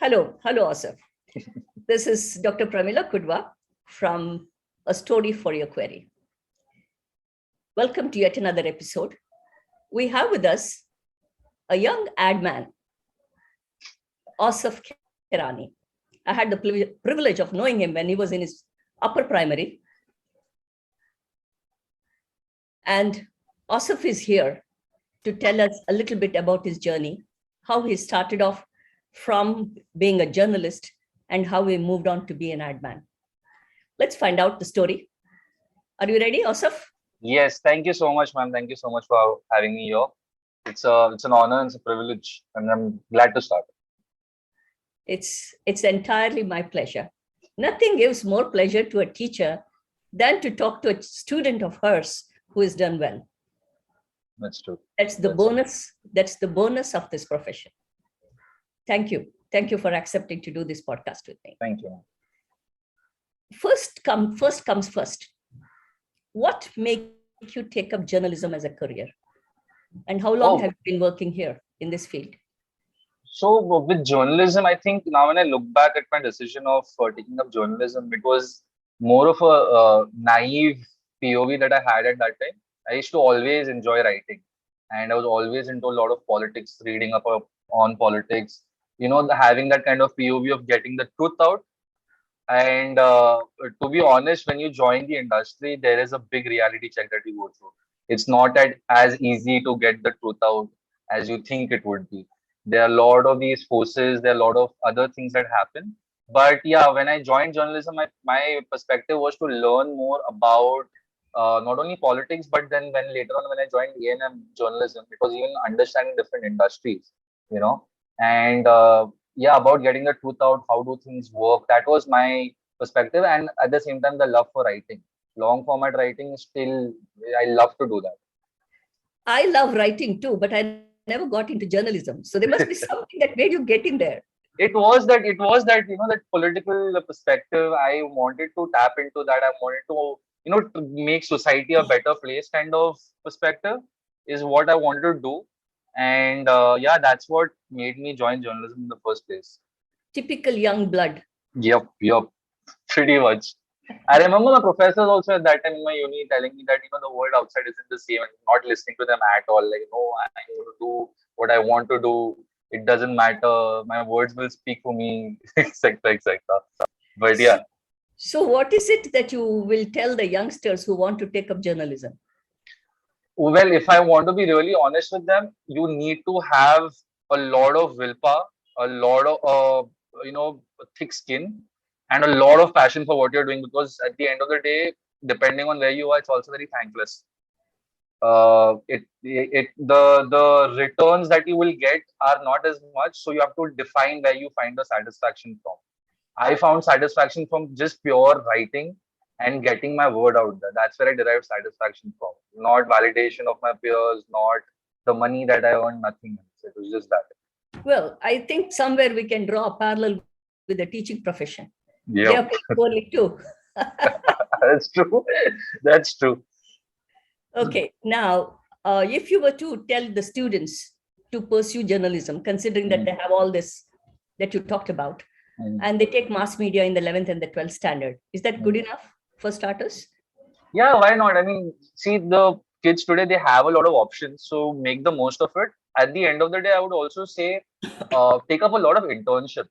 Hello, Asif. This is Dr. Pramila Kudwa from A Story for Your Query. Welcome to yet another episode. We have with us a young ad man, Asif Kirani. I had the privilege of knowing him when he was in his upper primary. And Asif is here to tell us a little bit about his journey, how he started off from being a journalist and how he moved on to be an ad man. Let's find out the story. Are you ready, Asif? Yes, thank you so much, ma'am. Thank you so much for having me here. It's an honor and it's a privilege, and I'm glad to start. It's entirely my pleasure. Nothing gives more pleasure to a teacher than to talk to a student of hers who has done well. That's true. That's the bonus of this profession. Thank you. Thank you for accepting to do this podcast with me. Thank you. First comes first. What made you take up journalism as a career? And how long have you been working here in this field? So with journalism, I think now when I look back at my decision of taking up journalism, it was more of a naive POV that I had at that time. I used to always enjoy writing, and I was always into a lot of politics, reading up on politics. Having that kind of POV of getting the truth out. And to be honest, when you join the industry, there is a big reality check that you go through. It's not as easy to get the truth out as you think it would be. There are a lot of these forces, there are a lot of other things that happen. But yeah, when I joined journalism, my perspective was to learn more about not only politics, but then when later on when I joined A&M journalism, it was even understanding different industries, and yeah, about getting the truth out, how do things work. That was my perspective, and at the same time, the love for writing. Long format writing is still, I love to do that. I love writing too, but I never got into journalism. So there must be something that made you get in there. It was that that political perspective. I wanted to tap into that. I wanted to make society a better place kind of perspective is what I wanted to do. And yeah, that's what made me join journalism in the first place. Typical young blood. Yep, pretty much. I remember my professors also at that time in my uni telling me that the world outside isn't the same, and not listening to them at all. Like, no, I'm going to do what I want to do. It doesn't matter. My words will speak for me, etc., etc. But yeah. So what is it that you will tell the youngsters who want to take up journalism? Well, if I want to be really honest with them, you need to have a lot of willpower, a lot of thick skin, and a lot of passion for what you're doing. Because at the end of the day, depending on where you are, it's also very thankless. The returns that you will get are not as much, so you have to define where you find the satisfaction from. I found satisfaction from just pure writing and getting my word out there. That's where I derived satisfaction from. Not validation of my peers, not the money that I earned, nothing else. It was just that. Well, I think somewhere we can draw a parallel with the teaching profession. Yeah. They are paid poorly too. That's true. That's true. Okay. Now, if you were to tell the students to pursue journalism, considering that they have all this that you talked about, and they take mass media in the 11th and the 12th standard, is that good enough for starters? Yeah, why not? I mean, see, the kids today, they have a lot of options, so make the most of it. At the end of the day, I would also say take up a lot of internships.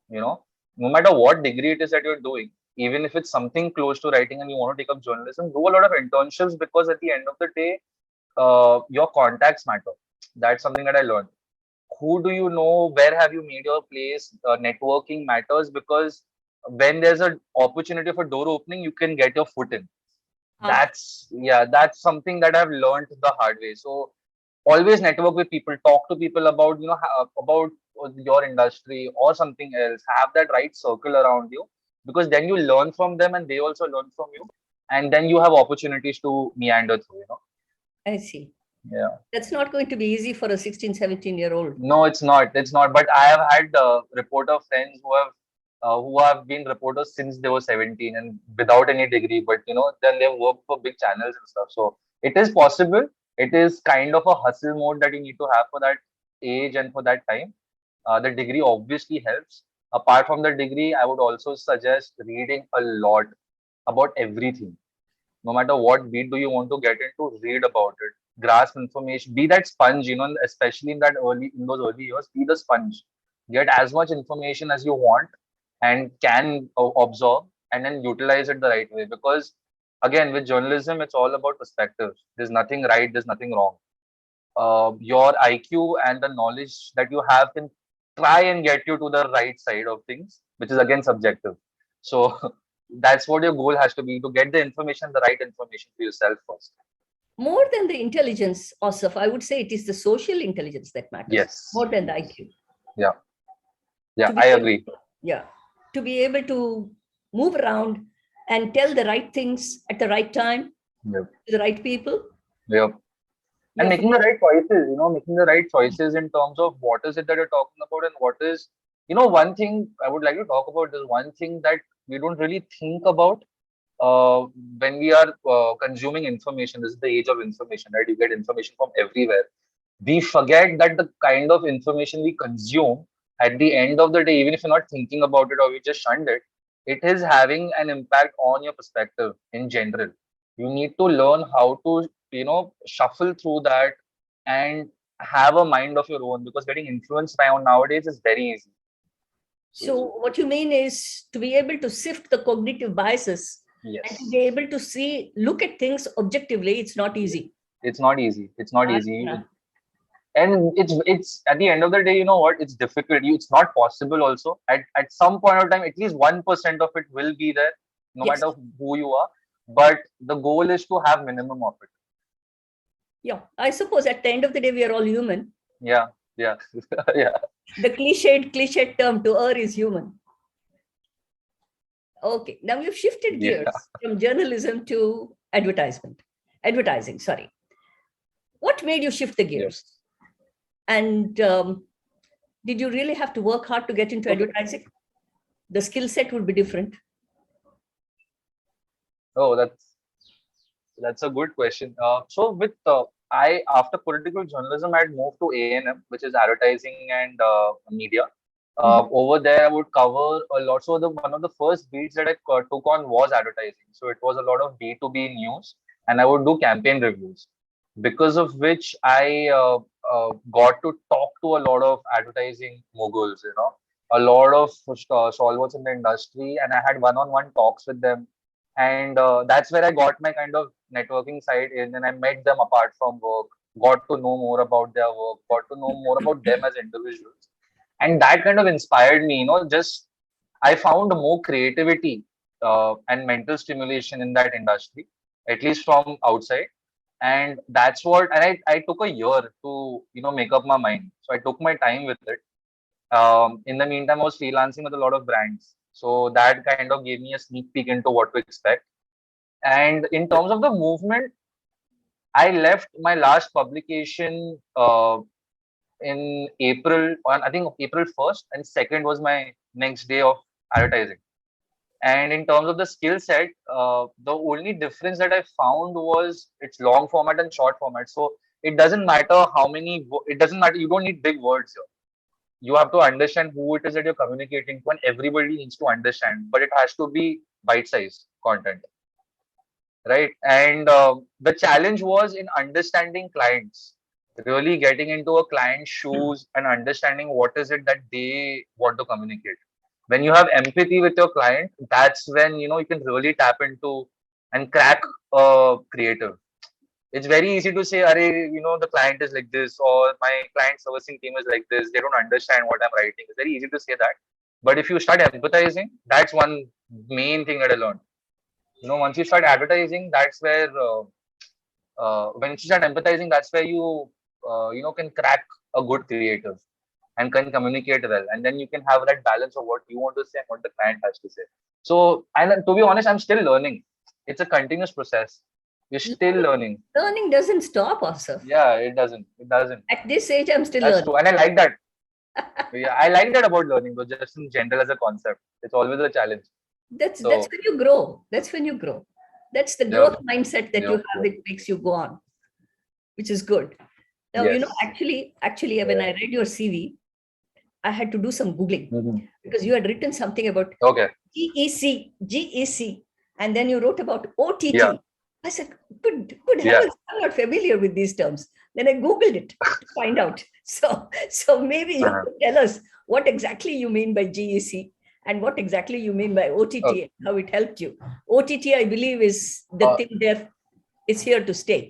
No matter what degree it is that you're doing, even if it's something close to writing and you want to take up journalism, do a lot of internships, because at the end of the day, your contacts matter. That's something that I learned. Who do you know? Where have you made your place? Networking matters, because when there's an opportunity for door opening, you can get your foot in. That's something that I've learned the hard way. So always network with people, talk to people about about your industry or something else. Have that right circle around you, because then you learn from them and they also learn from you, and then you have opportunities to meander through. I see. Yeah, that's not going to be easy for a 16-17-year-old. No, it's not. But I have had reporter friends who have been reporters since they were 17 and without any degree, but then they've worked for big channels and stuff. So it is possible. It is kind of a hustle mode that you need to have for that age and for that time. The degree obviously helps, apart from the degree, I would also suggest reading a lot about everything. No matter what beat do you want to get into, read about it, grasp information, be that sponge, especially in those early years, be the sponge. Get as much information as you want and can absorb, and then utilize it the right way. Because again, with journalism, it's all about perspective. There's nothing right, there's nothing wrong. Your IQ and the knowledge that you have can try and get you to the right side of things, which is again subjective. So that's what your goal has to be, to get the information, the right information for yourself first. More than the intelligence, Asif, I would say it is the social intelligence that matters. Yes. More than the IQ. Yeah. Yeah, To be I able- agree. Yeah. To be able to move around and tell the right things at the right time Yep. to the right people. Yep. And Yeah. making the right choices, making the right choices in terms of what is it that you're talking about, and what is, one thing I would like to talk about is one thing that we don't really think about when we are consuming information. This is the age of information, right? You get information from everywhere. We forget that the kind of information we consume, at the end of the day, even if you're not thinking about it or you just shunned it, it is having an impact on your perspective in general. You need to learn how to, shuffle through that and have a mind of your own, because getting influenced by nowadays is very easy. So what you mean is to be able to sift the cognitive biases and Yes. to be able to look at things objectively. It's not easy. It's not easy. It's not easy. Yeah. And it's at the end of the day, you know what? It's difficult. It's not possible also. At some point of time, at least 1% of it will be there, no Yes. matter who you are. But the goal is to have minimum of it. Yeah. I suppose at the end of the day, we are all human. Yeah. Yeah. Yeah. The cliched term to err is human. Okay. Now we've shifted gears from journalism to advertising, sorry. What made you shift the gears? Yes. And did you really have to work hard to get into advertising? The skill set would be different. Oh, that's a good question. So with after political journalism, I had moved to A&M, which is advertising and media. Over there, I would cover a lot. So one of the first beats that I took on was advertising. So it was a lot of B2B news, and I would do campaign reviews, because of which I got to talk to a lot of advertising moguls, a lot of stalwarts in the industry, and I had one-on-one talks with them. And that's where I got my kind of networking side in, and I met them apart from work, got to know more about their work, got to know more about them as individuals. And that kind of inspired me, just I found more creativity and mental stimulation in that industry, at least from outside. And that's what, and I took a year to, make up my mind. So I took my time with it. In the meantime, I was freelancing with a lot of brands. So that kind of gave me a sneak peek into what to expect. And in terms of the movement, I left my last publication in April, I think April 1st, and 2nd was my next day of advertising. And in terms of the skill set, the only difference that I found was it's long format and short format. So it doesn't matter it doesn't matter. You don't need big words here. You have to understand who it is that you're communicating to, and everybody needs to understand, but it has to be bite-sized content. Right. And the challenge was in understanding clients, really getting into a client's shoes and understanding what is it that they want to communicate. When you have empathy with your client, that's when, you can really tap into and crack a creative. It's very easy to say, the client is like this, or my client servicing team is like this. They don't understand what I'm writing. It's very easy to say that. But if you start empathizing, that's one main thing that I learned. Once you start advertising, that's where when you start empathizing, that's where you can crack a good creative and can communicate well, and then you can have that balance of what you want to say and what the client has to say. So, and to be honest, I'm still learning. It's a continuous process. You're still learning. Learning doesn't stop, Asif. Yeah, it doesn't. It doesn't. At this age, I'm still That's learning. true, and I like that. Yeah, I like that about learning, but just in general as a concept, it's always a challenge. That's when you grow. That's when you grow. That's the growth mindset that you have. It makes you go on, which is good. Now, Yes. actually, when I read your CV, I had to do some Googling Mhm. because you had written something about Okay. GEC, and then you wrote about OTT. Yeah. I said, good Yeah. heavens, I'm not familiar with these terms. Then I Googled it to find out. So maybe you Uh-huh. could tell us what exactly you mean by GEC and what exactly you mean by OTT Okay. and how it helped you. OTT, I believe, is the Uh, thing there is here to stay.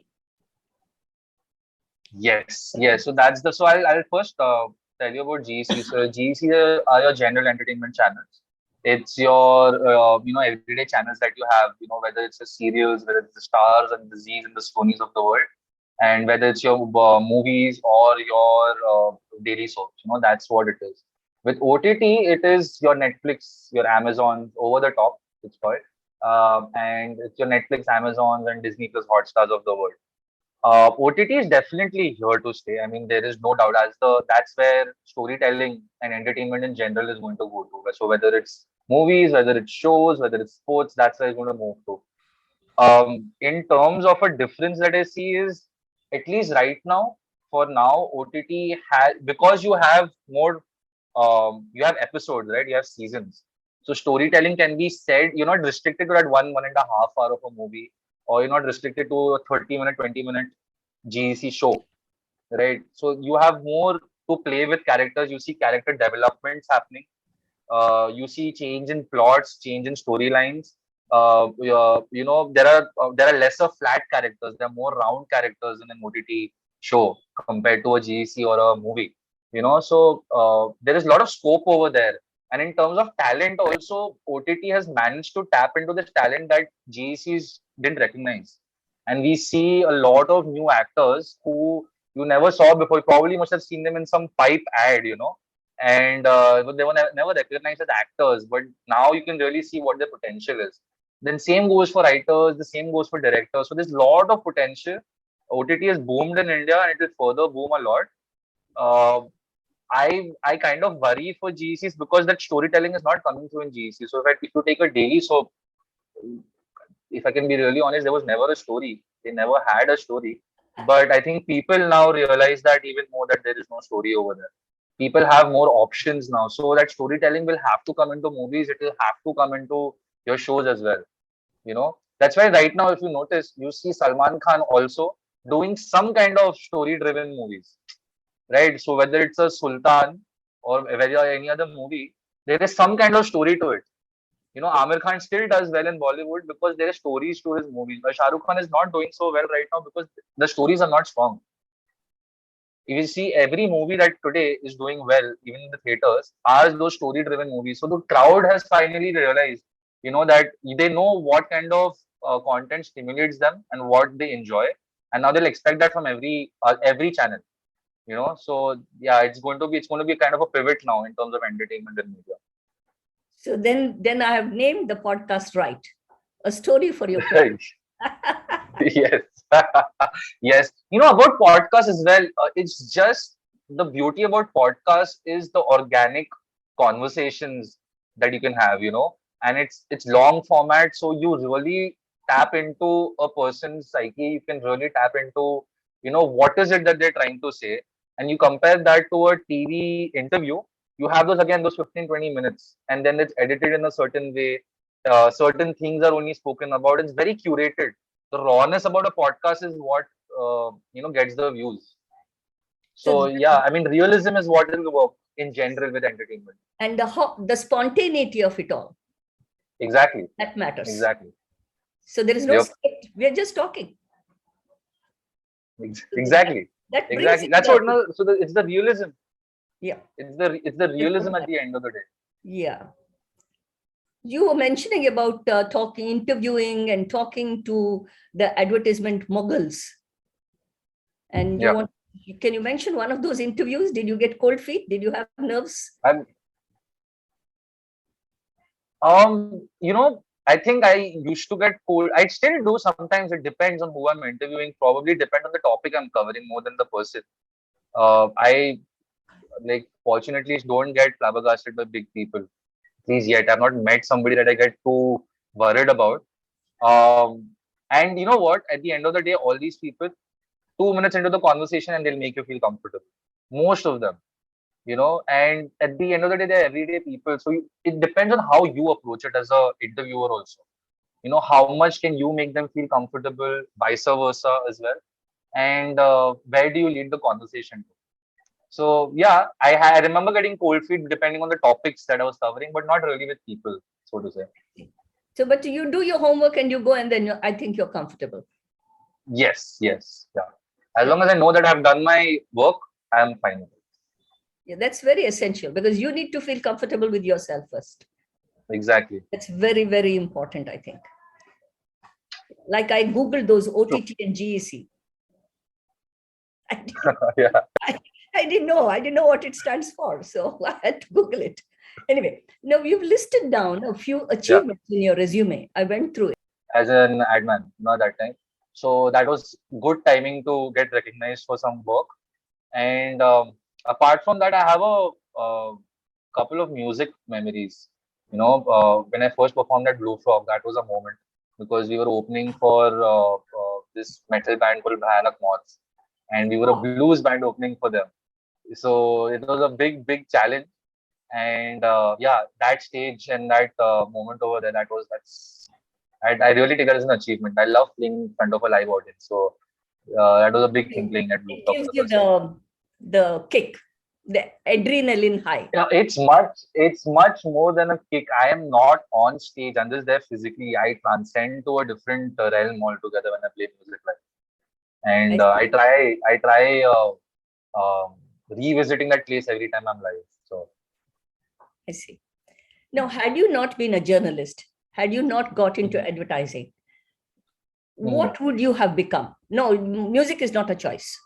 yes. Yes. So that's the. So I'll first tell you about GEC. So GEC are your general entertainment channels. It's your everyday channels that you have. Whether it's the serials, whether it's the stars and the Z's and the Sonys of the world, and whether it's your movies or your daily soaps. That's what it is. With OTT, it is your Netflix, your Amazon, over the top. It's called, and it's your Netflix, Amazons, and Disney Plus Hotstars of the world. OTT is definitely here to stay. I mean, there is no doubt. That's where storytelling and entertainment in general is going to go to. So whether it's movies, whether it's shows, whether it's sports, that's where it's going to move to. In terms of a difference that I see is, at least right now, for now, OTT has, because you have more, you have episodes, right? You have seasons. So storytelling can be said, you're not restricted to that 1.5 hour of a movie, or you're not restricted to a 30-minute, 20-minute GEC show, right? So you have more to play with characters. You see character developments happening. You see change in plots, change in storylines. There are lesser flat characters. There are more round characters in an OTT show compared to a GEC or a movie. So there is a lot of scope over there. And in terms of talent, also OTT has managed to tap into this talent that GECs didn't recognize. And we see a lot of new actors who you never saw before. You probably must have seen them in some pipe ad, and but they were never recognized as actors, but now you can really see what their potential is. Then same goes for writers, the same goes for directors. So there's a lot of potential. OTT has boomed in India and it will further boom a lot. uh, I kind of worry for GECs because that storytelling is not coming through in GEC. So if you take a daily soap, if I can be really honest, there was never a story. They never had a story. But I think people now realize that even more, that there is no story over there. People have more options now. So that storytelling will have to come into movies. It will have to come into your shows as well. That's why right now, if you notice, you see Salman Khan also doing some kind of story-driven movies, right? So whether it's a Sultan or whether any other movie, there is some kind of story to it. Amir Khan still does well in Bollywood because there are stories to his movies. But Shah Rukh Khan is not doing so well right now because the stories are not strong. If you see every movie that today is doing well, even in the theaters, are those story-driven movies. So the crowd has finally realized, that they know what kind of content stimulates them and what they enjoy, and now they'll expect that from every channel. So yeah, it's going to be kind of a pivot now in terms of entertainment and media. So then I have named the podcast right. A story for your Right. podcast. Yes. Yes. About podcasts as well, it's just the beauty about podcasts is the organic conversations that you can have, and it's long format. So you really tap into a person's psyche. You can really tap into, what is it that they're trying to say. And you compare that to a TV interview, you have those 15, 20 minutes, and then it's edited in a certain way. Certain things are only spoken about. It's very curated. The rawness about a podcast is what gets the views. So So yeah, I mean, realism is what will work in general with entertainment. and the spontaneity of it all, Exactly. that matters. Exactly. So there is no Yep. script. We are just talking. So Exactly. that brings Exactly. in That's the, what. No. So it's the realism. yeah. It's the realism at the end of the day. Yeah. You were mentioning about talking, interviewing, and talking to the advertisement moguls. And Yeah. can you mention one of those interviews? Did you get cold feet? Did you have nerves? And I think I used to get cold. I still do sometimes. It depends on who I'm interviewing. Probably depend on the topic I'm covering more than the person. I fortunately don't get flabbergasted by big people. Please yet. I've not met somebody that I get too worried about. And you know what? At the end of the day, all these people, 2 minutes into the conversation, and they'll make you feel comfortable. Most of them. and at the end of the day, they're everyday people. So it depends on how you approach it as a interviewer also. How much can you make them feel comfortable, vice versa as well. And where do you lead the conversation to? So yeah, I remember getting cold feet depending on the topics that I was covering, but not really with people, so to say. So, but you do your homework and you go, and then I think you're comfortable. Yes, yes, yeah. As Yeah. long as I know that I've done my work, I'm fine with it. Yeah, that's very essential because you need to feel comfortable with yourself first. Exactly. That's very, very important, I think. Like I Googled those True. OTT and GEC. I didn't, Yeah. I didn't know. I didn't know what it stands for. So I had to Google it. Anyway, now you've listed down a few Yeah. achievements in your resume. I went through it. As an admin, that time. So that was good timing to get recognized for some work. And apart from that, I have a couple of music memories. When I first performed at Blue Frog, that was a moment because we were opening for this metal band called Bhayanak Moths, and we were a Oh, blues band opening for them. So it was a big, big challenge. And yeah, that stage and that moment over there, I really take it as an achievement. I love playing in front of a live audience. So that was a big thing playing at Blue it Frog for gives the you first time. the kick, the adrenaline high. Yeah, it's much more than a kick. I am not on stage. I'm just there physically. I transcend to a different realm altogether when I play music live. I And I see. try revisiting that place every time I'm live. So I see. Now, had you not been a journalist, had you not got into mhm, advertising, mhm. what would you have become? No, music is not a choice.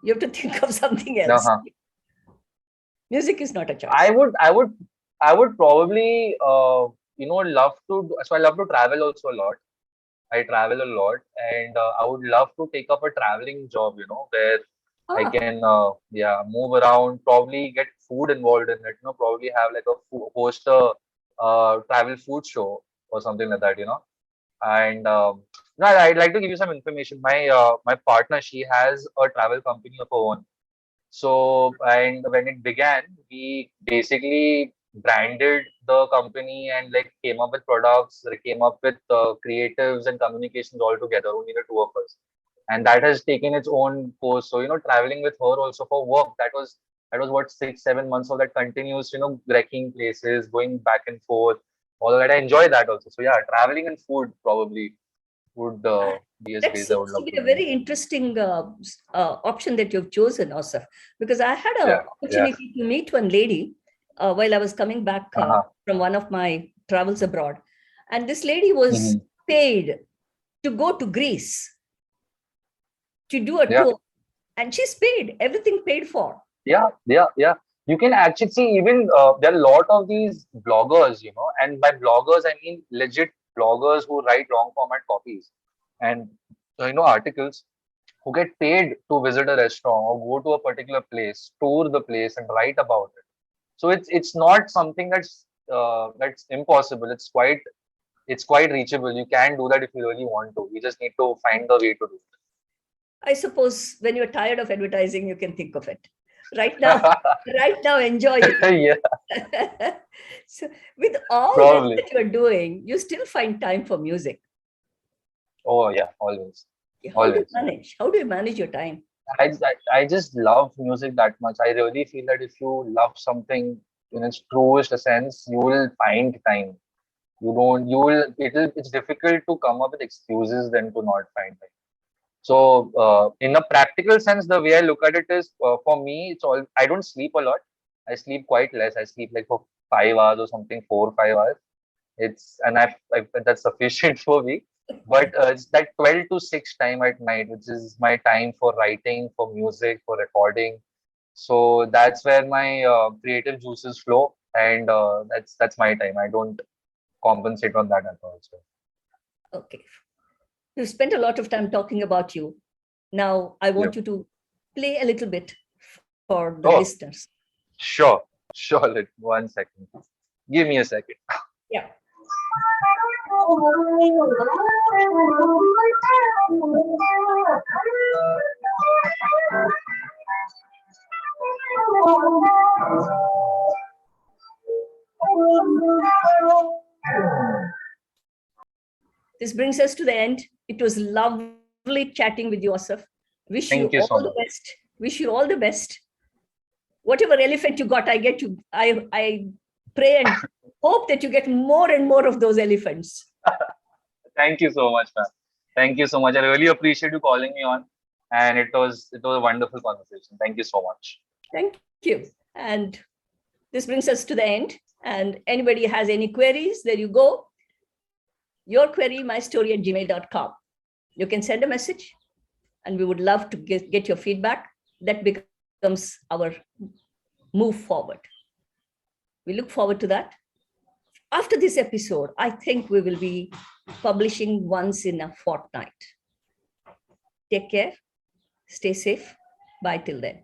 You have to think of something else. Uh-huh. Music is not a I choice. would, I would, I would probably, love to. So I love to travel also a lot. I travel a lot, and I would love to take up a traveling job. Where I Ah, can, yeah, move around. Probably get food involved in it. Probably have like a host a travel food show or something like that. And no, I'd like to give you some information. My partner, she has a travel company of her own. So, and when it began, we basically branded the company and like came up with products, came up with creatives and communications all together, only the two of us. And that has taken its own course. So, traveling with her also for work, that was what 6, 7 months of that continuous, wrecking places, going back and forth. All of that. I enjoy that also. So yeah, traveling and food probably would be a that space I would seems to love be to a be in. very interesting option that you've chosen, Asaf, because I had an Yeah, yeah. opportunity to meet one lady while I was coming back Uh-huh. from one of my travels abroad. And this lady was Hmm. paid to go to Greece to do a Yeah. tour, and she's paid, everything paid for. Yeah, yeah, yeah. You can actually see even there are a lot of these bloggers, and by bloggers I mean legit bloggers who write long format copies and articles who get paid to visit a restaurant or go to a particular place, tour the place, and write about it. So it's not something that's impossible. It's quite reachable. You can do that if you really want to. You just need to find the way to do I suppose when you're tired of advertising, you can think of it. Right now, it. right now, enjoy Yeah, it. So, with all this probably. that you're doing, you still find time for music. Oh yeah, always, How do you always. manage? How do you manage your time? I just love music that much. I really feel that if you love something in its truest sense, you will find time. It's difficult to come up with excuses than to not find time. So, in a practical sense, the way I look at it is, for me, I don't sleep a lot. I sleep quite less. I sleep like for 5 hours or something, 4 or 5 hours. And that's sufficient for me. But it's that 12 to 6 time at night, which is my time for writing, for music, for recording. So that's where my creative juices flow, and that's my time. I don't compensate on that at all. So, Okay. We've spent a lot of time talking about you. Now, I yeah. want you to play a little bit for the Oh, listeners. sure, sure. 1 second. Give me a second. Yeah. This brings us to the end. It was lovely chatting with you, Asif. Wish you Thank you so all the much. best. Wish you all the best. Whatever elephant you got, I pray and hope that you get more and more of those elephants. Thank you so much, ma'am. Thank you so much. I really appreciate you calling me on, and it was a wonderful conversation. Thank you so much. Thank you. And this brings us to the end. And anybody has any queries, there you go. Your query, mystory@gmail.com. You can send a message, and we would love to get your feedback. That becomes our move forward. We look forward to that. After this episode, I think we will be publishing once in a fortnight. Take care. Stay safe. Bye till then.